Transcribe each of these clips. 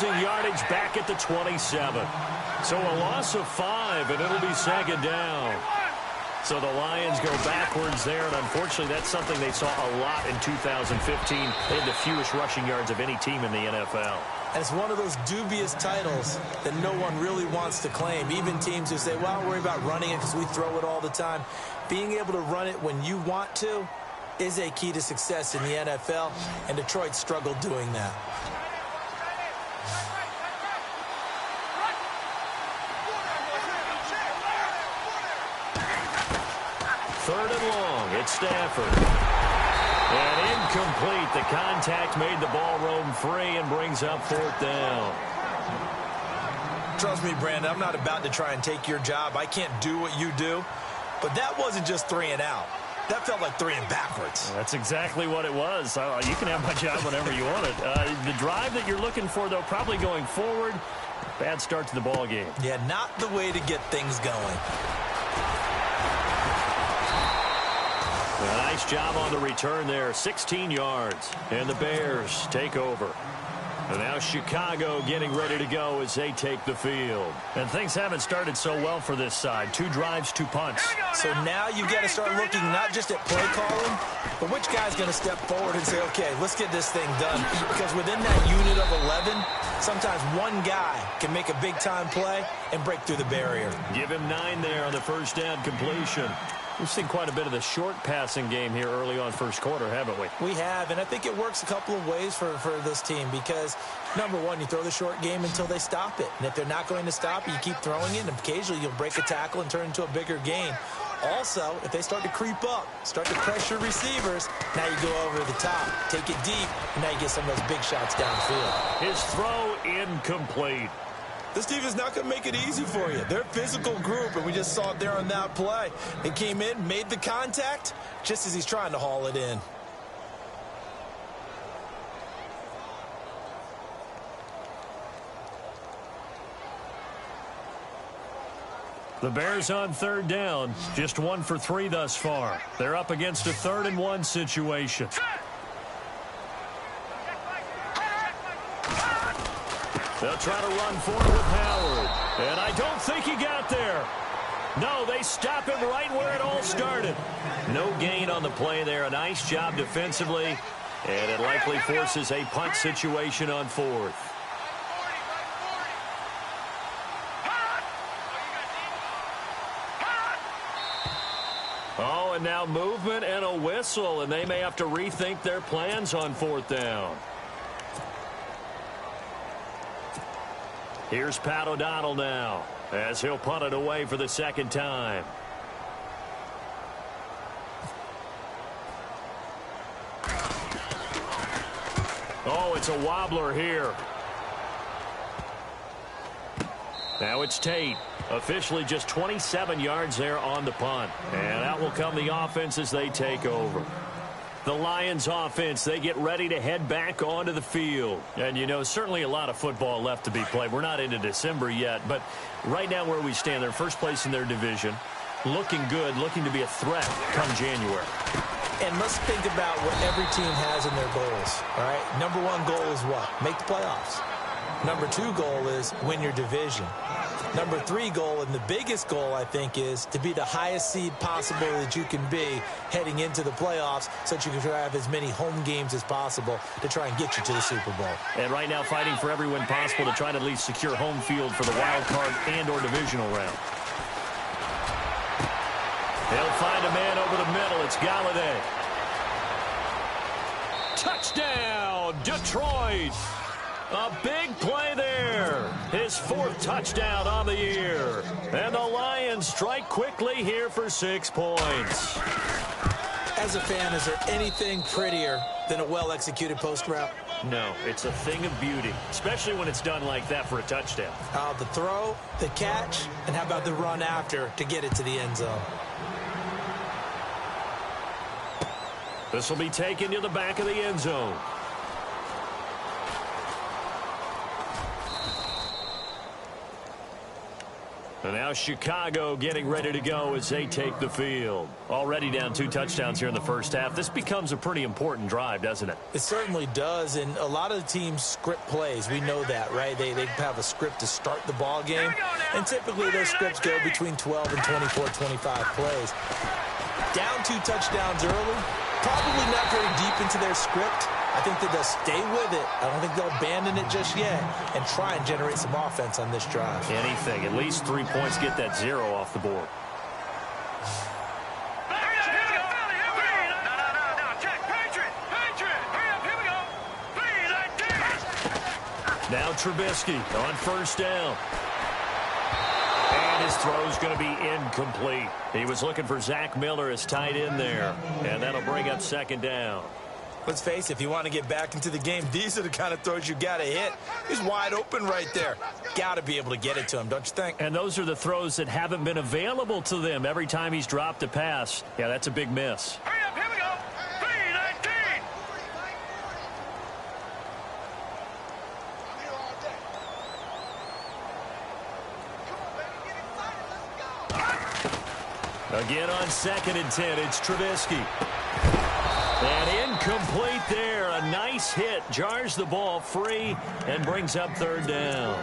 losing yardage back at the 27. So a loss of 5, and it'll be second down. So the Lions go backwards there, and unfortunately that's something they saw a lot in 2015. They had the fewest rushing yards of any team in the NFL. And it's one of those dubious titles that no one really wants to claim. Even teams who say, well, don't worry about running it because we throw it all the time. Being able to run it when you want to is a key to success in the NFL, and Detroit struggled doing that. Third and long, it's Stafford. And incomplete. The contact made the ball roam free and brings up fourth down. Trust me, Brandon, I'm not about to try and take your job. I can't do what you do. But that wasn't just 3 and out. That felt like 3 and backwards. That's exactly what it was. You can have my job whenever you want it. The drive that you're looking for, though, probably going forward. Bad start to the ball game. Yeah, not the way to get things going. A nice job on the return there, 16 yards. And the Bears take over. And now Chicago getting ready to go as they take the field. And things haven't started so well for this side. 2 drives, 2 punts. So now you've got to start looking not just at play calling, but which guy's going to step forward and say, okay, let's get this thing done. Because within that unit of 11, sometimes one guy can make a big-time play and break through the barrier. Give him 9 there on the first down completion. We've seen quite a bit of the short passing game here early on first quarter, haven't we? We have, and I think it works a couple of ways for this team because, number one, you throw the short game until they stop it. And if they're not going to stop it, you keep throwing it, and occasionally you'll break a tackle and turn it into a bigger gain. Also, if they start to creep up, start to pressure receivers, now you go over the top, take it deep, and now you get some of those big shots downfield. His throw incomplete. This team is not going to make it easy for you. They're a physical group, and we just saw it there on that play. They came in, made the contact, just as he's trying to haul it in. The Bears on third down, just 1 for 3 thus far. They're up against a 3rd and 1 situation. They'll try to run forward with Howard. And I don't think he got there. No, they stop him right where it all started. No gain on the play there. A nice job defensively. And it likely forces a punt situation on 4th. Oh, and now movement and a whistle. And they may have to rethink their plans on 4th down. Here's Pat O'Donnell now, as he'll punt it away for the 2nd time. Oh, it's a wobbler here. Now it's Tate. Officially just 27 yards there on the punt. And out will come the offense as they take over. The Lions offense, they get ready to head back onto the field. And, you know, certainly a lot of football left to be played. We're not into December yet, but right now where we stand, they're first place in their division. Looking good, looking to be a threat come January. And let's think about what every team has in their goals, all right? Number 1 goal is what? Make the playoffs. Number 2 goal is win your division. Number 3 goal, and the biggest goal, I think, is to be the highest seed possible that you can be heading into the playoffs so that you can have as many home games as possible to try and get you to the Super Bowl. And right now fighting for every win possible to try to at least secure home field for the wild card and or divisional round. They'll find a man over the middle. It's Galladay. Touchdown, Detroit. A big play there. His 4th touchdown on the year. And the Lions strike quickly here for 6 points. As a fan, is there anything prettier than a well-executed post route? No, it's a thing of beauty, especially when it's done like that for a touchdown. The throw, the catch, and how about the run after to get it to the end zone? This will be taken to the back of the end zone. And now Chicago getting ready to go as they take the field. Already down 2 touchdowns here in the first half. This becomes a pretty important drive, doesn't it? It certainly does, and a lot of the teams script plays. We know that, right? They have a script to start the ball game, and typically those scripts go between 12 and 24, 25 plays. Down 2 touchdowns early, probably not very deep into their script. I think that they'll stay with it. I don't think they'll abandon it just yet and try and generate some offense on this drive. Anything. At least 3 points, get that 0 off the board. Now Trubisky on first down. And his throw's going to be incomplete. He was looking for Zach Miller as tight end there. And that'll bring up second down. Let's face it, if you want to get back into the game, these are the kind of throws you got to hit. He's wide open right there. Got to be able to get it to him, don't you think? And those are the throws that haven't been available to them every time he's dropped a pass. Yeah, that's a big miss. Hurry up, here we go. 3-19. Again on 2nd and 10, it's Trubisky. And incomplete there. A nice hit. Jars the ball free and brings up 3rd down.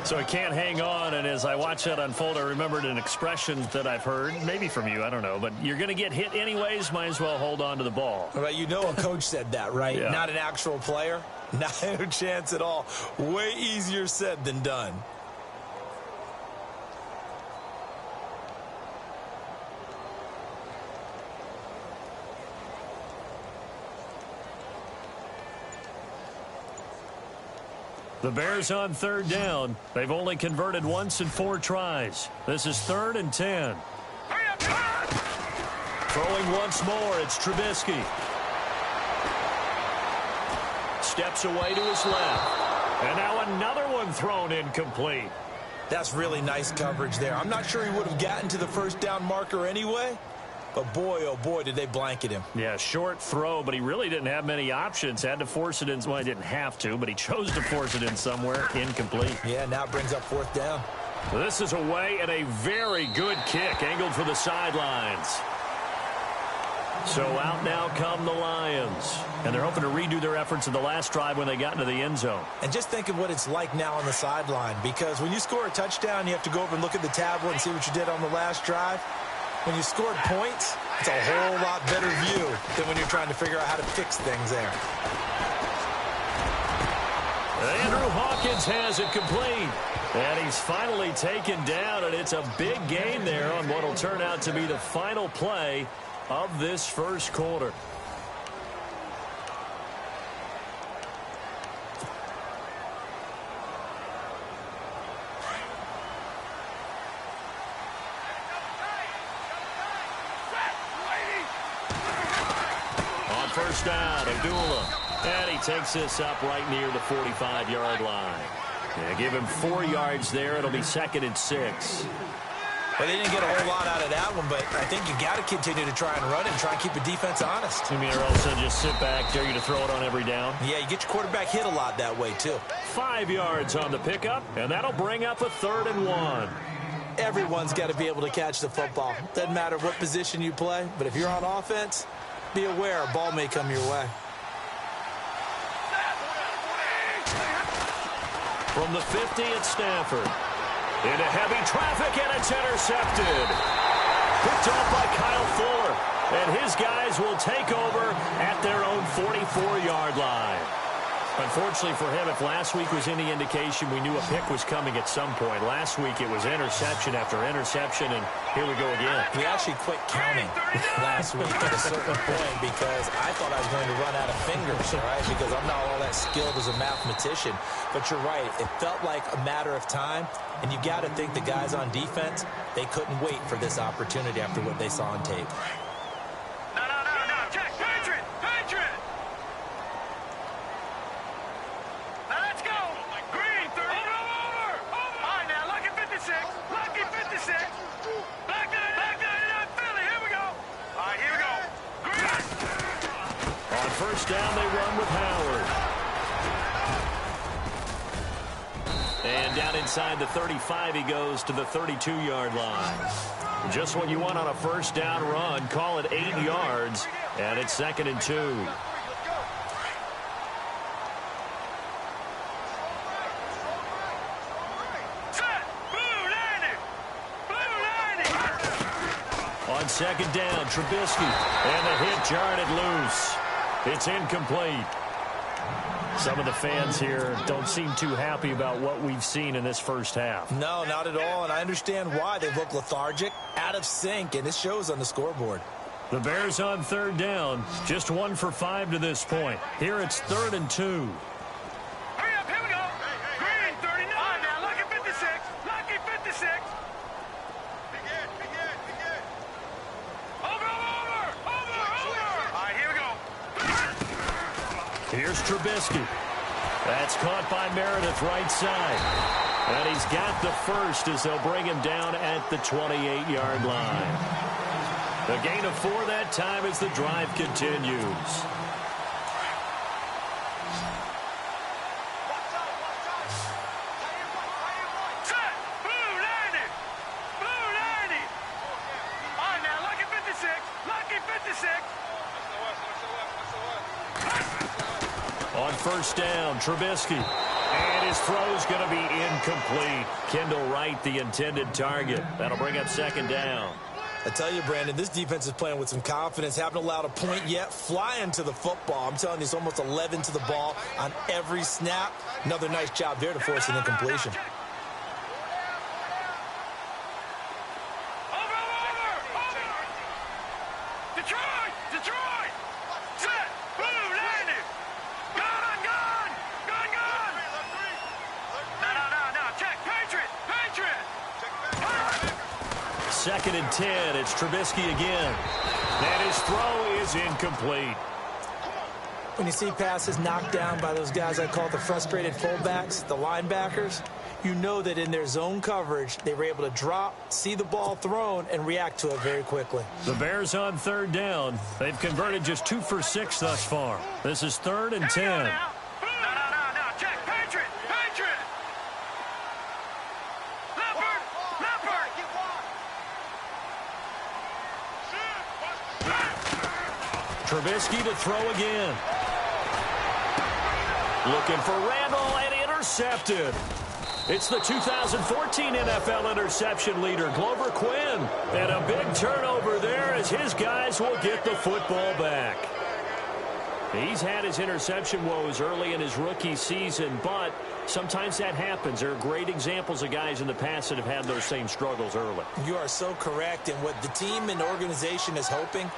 So he can't hang on, and as I watch that unfold, I remembered an expression that I've heard, maybe from you, I don't know, but you're going to get hit anyways, might as well hold on to the ball. Well, you know a coach said that, right? Yeah. Not an actual player. Not a chance at all. Way easier said than done. The Bears on 3rd down. They've only converted once in 4 tries. This is 3rd and 10. Throwing once more, it's Trubisky. Steps away to his left. And now another one thrown incomplete. That's really nice coverage there. I'm not sure he would have gotten to the first down marker anyway. But boy, oh boy, did they blanket him. Yeah, short throw, but he really didn't have many options. Had to force it in. Well, he didn't have to, but he chose to force it in somewhere. Incomplete. Yeah, now it brings up 4th down. This is away and a very good kick, angled for the sidelines. So out now come the Lions. And they're hoping to redo their efforts in the last drive when they got into the end zone. And just think of what it's like now on the sideline. Because when you score a touchdown, you have to go over and look at the tablet and see what you did on the last drive. When you scored points, it's a whole lot better view than when you're trying to figure out how to fix things there. Andrew Hawkins has it complete. And he's finally taken down, and it's a big gain there on what will turn out to be the final play of this first quarter. First down, Abdullah. And he takes this up right near the 45-yard line. Yeah, give him 4 yards there. It'll be 2nd and 6. Well, they didn't get a whole lot out of that one, but I think you got to continue to try and run it and try and keep the defense honest. You mean or else they'll just sit back, dare you to throw it on every down? Yeah, you get your quarterback hit a lot that way, too. 5 yards on the pickup, and that'll bring up a 3rd and 1. Everyone's got to be able to catch the football. Doesn't matter what position you play, but if you're on offense, be aware a ball may come your way. From the 50 at Stanford. Into heavy traffic, and it's intercepted. Picked off by Kyle Fuller. And his guys will take over at their own 44-yard line. Unfortunately for him, if last week was any indication, we knew a pick was coming at some point. Last week it was interception after interception, and here we go again. We actually quit counting last week at a certain point because I thought I was going to run out of fingers, right? Because I'm not all that skilled as a mathematician. But you're right. It felt like a matter of time, and you got to think the guys on defense, they couldn't wait for this opportunity after what they saw on tape. First down, they run with Howard. And down inside the 35, he goes to the 32-yard line. Just what you want on a first down run. Call it 8 yards, and it's 2nd and 2. On 2nd down, Trubisky, and the hit jarred it loose. It's incomplete. Some of the fans here don't seem too happy about what we've seen in this first half. No, not at all, and I understand why. They look lethargic, out of sync, and it shows on the scoreboard. The Bears on 3rd down, just 1 for 5 to this point. Here it's 3rd and 2. Hurry up, here we go. Green, 39. Now, lucky 56. Lucky 56. Over. All right, here we go. Here's Trubisky. That's caught by Meredith right side. And he's got the first as they'll bring him down at the 28-yard line. A gain of 4 that time as the drive continues. Set. Blue 90. Blue 90. All right, now, lucky 56. Lucky 56. On 1st down, Trubisky. And his throw's going to be incomplete. Kendall Wright, the intended target. That'll bring up 2nd down. I tell you, Brandon, this defense is playing with some confidence. Haven't allowed a point yet. Flying to the football. I'm telling you, it's almost 11 to the ball on every snap. Another nice job there to force an incompletion. Detroit. Set. Blue 90. Gun. No. Check. Patriot. 2nd and 10. It's Trubisky again. And his throw is incomplete. When you see passes knocked down by those guys I call the frustrated fullbacks, the linebackers, you know that in their zone coverage, they were able to drop, see the ball thrown, and react to it very quickly. The Bears on 3rd down. They've converted just 2 for 6 thus far. This is 3rd and 10. No. Check. Patriot. Leopard. Trubisky to throw again. Looking for Randall, and intercepted. It's the 2014 NFL interception leader, Glover Quinn. And a big turnover there as his guys will get the football back. He's had his interception woes early in his rookie season, but sometimes that happens. There are great examples of guys in the past that have had those same struggles early. You are so correct, and what the team and organization is hoping,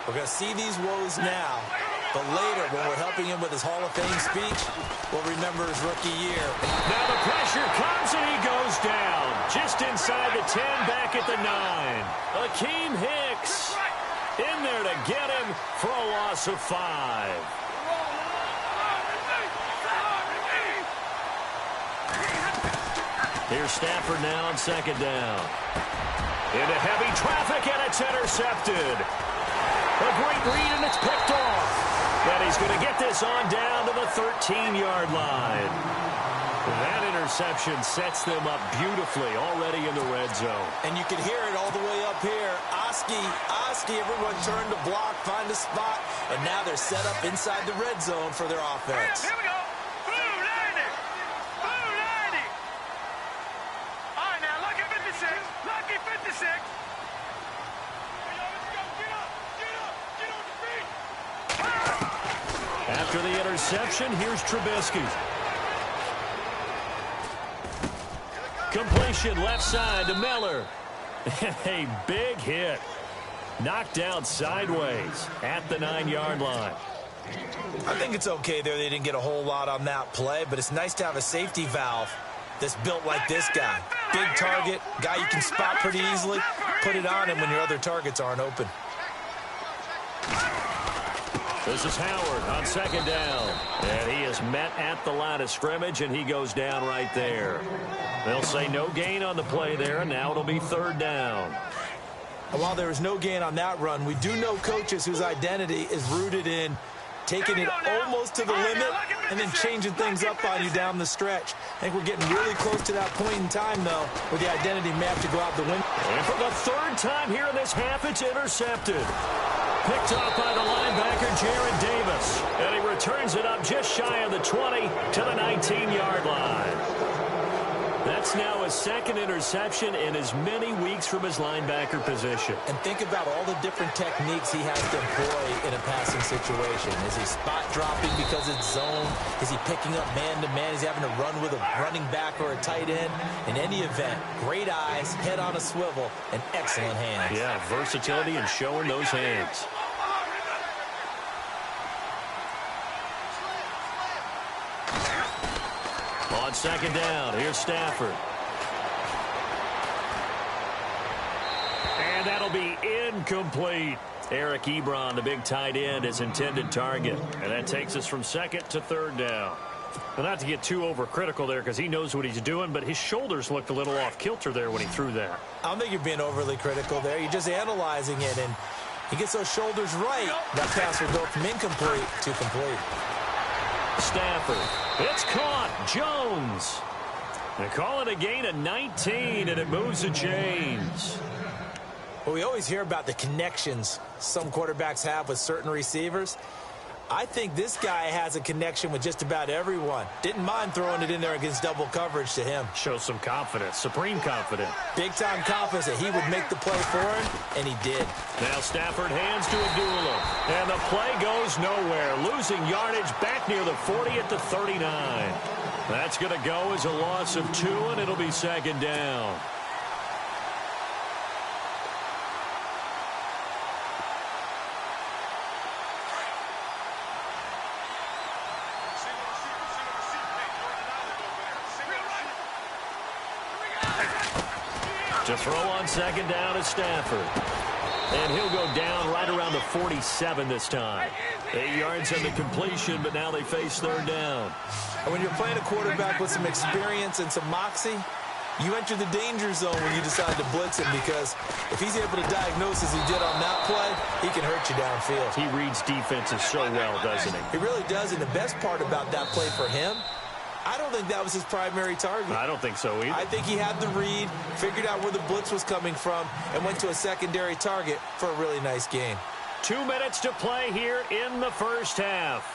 we're going to see these woes now, but later when we're helping him with his Hall of Fame speech, we'll remember his rookie year. Now the pressure comes and he goes down. Just inside the 10, back at the 9. Akeem Hicks in there to get him for a loss of 5. Here's Stafford now on 2nd down. Into heavy traffic, and it's intercepted. A great read, and it's picked off. But he's going to get this on down to the 13-yard line. That interception sets them up beautifully already in the red zone. And you can hear it all the way up here. Oski, everyone turned to block, find a spot, and now they're set up inside the red zone for their offense. Here we go. Blue 90. All right, now, lucky 56. Lucky 56. After the interception, here's Trubisky. Completion left side to Miller. A big hit. Knocked down sideways at the 9-yard line. I think it's okay there. They didn't get a whole lot on that play, but it's nice to have a safety valve that's built like this guy. Big target, guy you can spot pretty easily. Put it on him when your other targets aren't open. This is Howard on 2nd down. And he is met at the line of scrimmage, and he goes down right there. They'll say no gain on the play there, and now it'll be 3rd down. And while there was no gain on that run, we do know coaches whose identity is rooted in taking it almost to the limit and then changing things up on you down the stretch. I think we're getting really close to that point in time, though, where the identity map to go out the window. And for the third time here in this half, it's intercepted. Picked off by the linebacker, Jared Davis. And he returns it up just shy of the 20 to the 19-yard line. That's now his second interception in as many weeks from his linebacker position. And think about all the different techniques he has to employ in a passing situation. Is he spot dropping because it's zone? Is he picking up man-to-man? Is he having to run with a running back or a tight end? In any event, great eyes, head on a swivel, and excellent hands. Yeah, versatility and showing those hands. On second down, here's Stafford. And that'll be incomplete. Eric Ebron, the big tight end, his intended target. And that takes us from second to third down. Well, not to get too overcritical there because he knows what he's doing, but his shoulders looked a little off kilter there when he threw that. I don't think you're being overly critical there. You're just analyzing it, and he gets those shoulders right. That pass will go from incomplete to complete. Stafford. It's caught. Jones. They call it a gain of 19, and it moves the chains. Well, we always hear about the connections some quarterbacks have with certain receivers. I think this guy has a connection with just about everyone. Didn't mind throwing it in there against double coverage to him. Shows some confidence, supreme confidence. Big-time confidence that he would make the play for him, and he did. Now Stafford hands to Abdullah, and the play goes nowhere. Losing yardage back near the 40 at the 39. That's going to go as a loss of 2, and it'll be second down. To throw on second down is Stafford. And he'll go down right around the 47 this time. 8 yards on the completion, but now they face third down. And when you're playing a quarterback with some experience and some moxie, you enter the danger zone when you decide to blitz him, because if he's able to diagnose as he did on that play, he can hurt you downfield. He reads defenses so well, doesn't he? He really does, and the best part about that play for him, I don't think that was his primary target. I don't think so either. I think he had the read, figured out where the blitz was coming from, and went to a secondary target for a really nice game. 2 minutes to play here in the first half.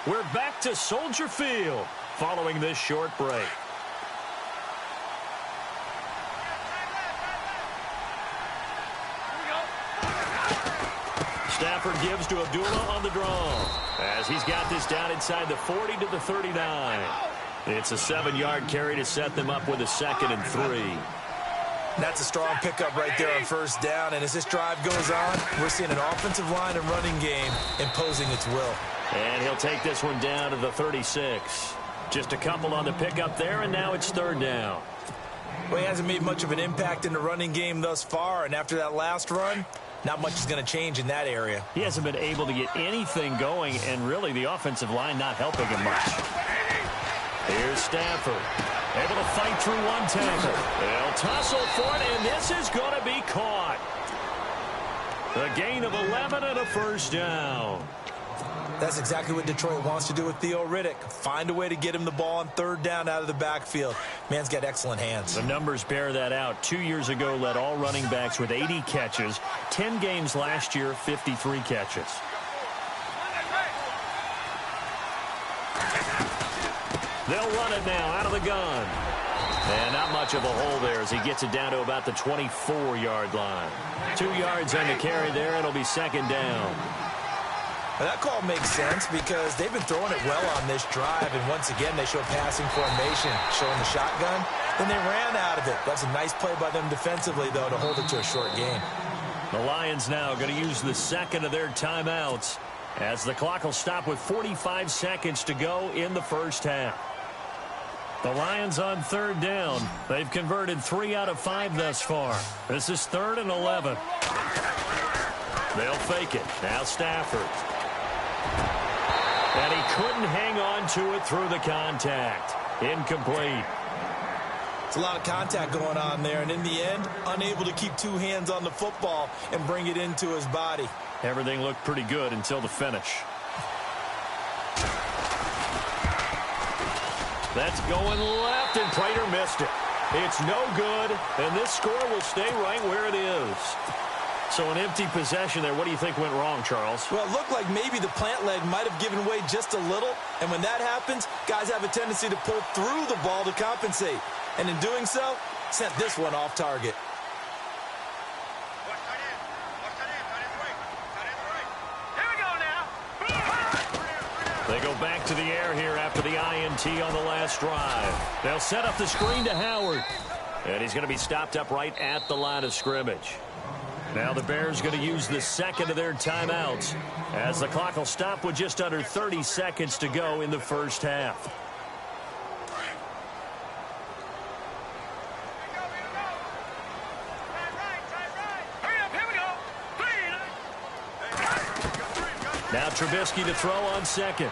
We're back to Soldier Field following this short break. Stafford gives to Abdullah on the draw as he's got this down inside the 40 to the 39. It's a 7-yard carry to set them up with a 2nd and 3. That's a strong pickup right there on first down, and as this drive goes on, we're seeing an offensive line and running game imposing its will. And he'll take this one down to the 36. Just a couple on the pickup there, and now it's third down. Well, he hasn't made much of an impact in the running game thus far, and after that last run, not much is going to change in that area. He hasn't been able to get anything going, and really the offensive line not helping him much. Here's Stafford, able to fight through one tackle. They'll tussle for it, and this is going to be caught. A gain of 11 and a first down. That's exactly what Detroit wants to do with Theo Riddick. Find a way to get him the ball on third down out of the backfield. Man's got excellent hands. The numbers bear that out. 2 years ago, led all running backs with 80 catches. 10 games last year, 53 catches. They'll run it now out of the gun. And not much of a hole there as he gets it down to about the 24-yard line. 2 yards on the carry there. It'll be second down. Now that call makes sense because they've been throwing it well on this drive, and once again they show passing formation, showing the shotgun. Then they ran out of it. That's a nice play by them defensively, though, to hold it to a short gain. The Lions now going to use the second of their timeouts as the clock will stop with 45 seconds to go in the first half. The Lions on third down. They've converted 3 out of 5 thus far. This is 3rd and 11. They'll fake it. Now Stafford. And he couldn't hang on to it through the contact. Incomplete. It's a lot of contact going on there, and in the end, unable to keep 2 hands on the football and bring it into his body. Everything looked pretty good until the finish. That's going left, and Prater missed it. It's no good, and this score will stay right where it is. So an empty possession there. What do you think went wrong, Charles? Well, it looked like maybe the plant leg might have given way just a little, and when that happens, guys have a tendency to pull through the ball to compensate. And in doing so, sent this one off target. They go back to the air here after the INT on the last drive. They'll set up the screen to Howard. And he's going to be stopped up right at the line of scrimmage. Now the Bears going to use the second of their timeouts as the clock will stop with just under 30 seconds to go in the first half. Now Trubisky to throw on second.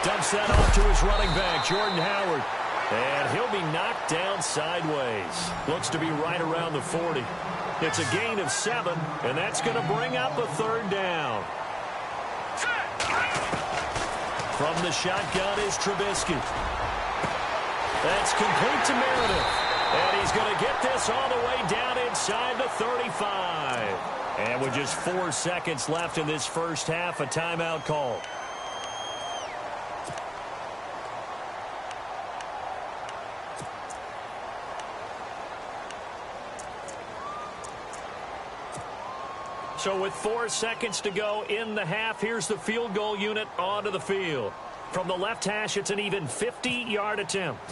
Dumps that off to his running back, Jordan Howard. And he'll be knocked down sideways. Looks to be right around the 40. It's a gain of 7, and that's going to bring up a third down. From the shotgun is Trubisky. That's complete to Meredith. And he's going to get this all the way down inside the 35. And with just 4 seconds left in this first half, a timeout call. So with 4 seconds to go in the half, here's the field goal unit onto the field. From the left hash, it's an even 50-yard attempt.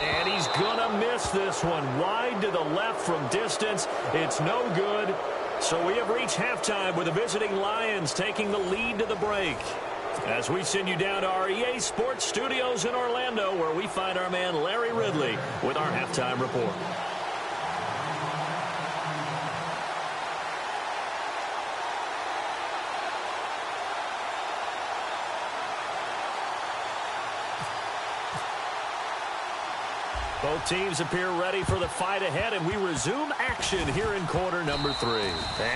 And he's going to miss this one. Wide to the left from distance. It's no good. So we have reached halftime with the visiting Lions taking the lead to the break. As we send you down to our EA Sports Studios in Orlando, where we find our man Larry Ridley with our halftime report. Both teams appear ready for the fight ahead, and we resume action here in quarter number 3.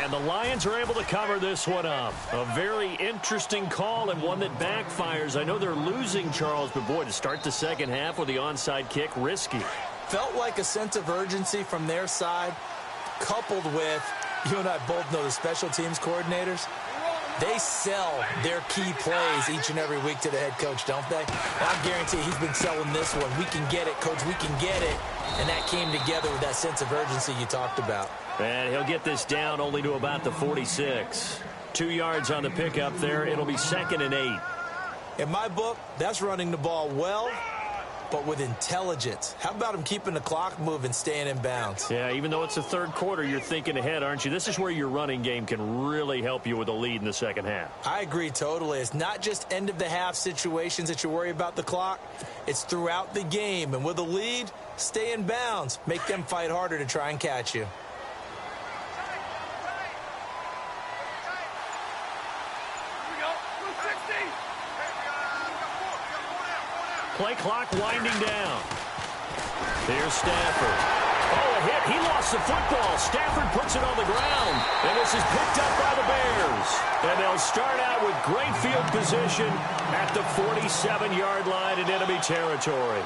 And the Lions are able to cover this one up. A very interesting call and one that backfires. I know they're losing, Charles, but boy, to start the second half with the onside kick, risky. Felt like a sense of urgency from their side, coupled with, you and I both know the special teams coordinators. They sell their key plays each and every week to the head coach, don't they? I guarantee he's been selling this one. We can get it, coach. We can get it. And that came together with that sense of urgency you talked about. And he'll get this down only to about the 46. 2 yards on the pickup there. It'll be 2nd and 8. In my book, that's running the ball well, but with intelligence. How about him keeping the clock moving, staying in bounds? Yeah, even though it's the third quarter, you're thinking ahead, aren't you? This is where your running game can really help you with a lead in the second half. I agree totally. It's not just end-of-the-half situations that you worry about the clock. It's throughout the game. And with a lead, stay in bounds. Make them fight harder to try and catch you. Play clock winding down. Here's Stafford. Oh, a hit. He lost the football. Stafford puts it on the ground. And this is picked up by the Bears. And they'll start out with great field position at the 47-yard line in enemy territory.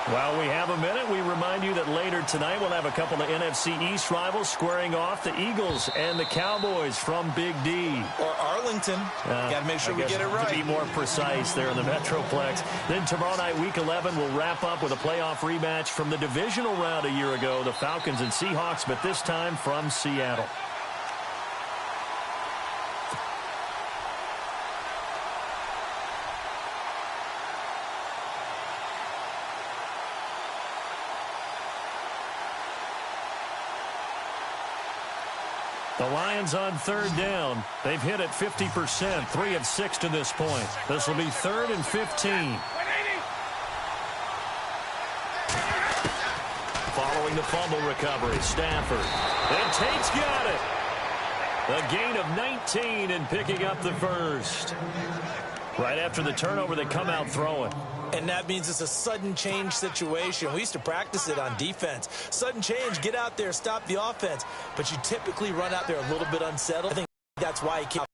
While we have a minute, we remind you that later tonight we'll have a couple of NFC East rivals squaring off, the Eagles and the Cowboys from Big D. Or Arlington. Got to make sure we get it right. To be more precise there in the Metroplex. Then tomorrow night, Week 11, we'll wrap up with a playoff rematch from the divisional round a year ago, the Falcons and Seahawks, but this time from Seattle. The Lions on third down. They've hit it 50%, 3 of 6 to this point. This will be 3rd and 15. Following the fumble recovery, Stafford. And Tate's got it. A gain of 19 and picking up the first. Right after the turnover, they come out throwing. And that means it's a sudden change situation. We used to practice it on defense. Sudden change, get out there, stop the offense. But you typically run out there a little bit unsettled. I think that's why he came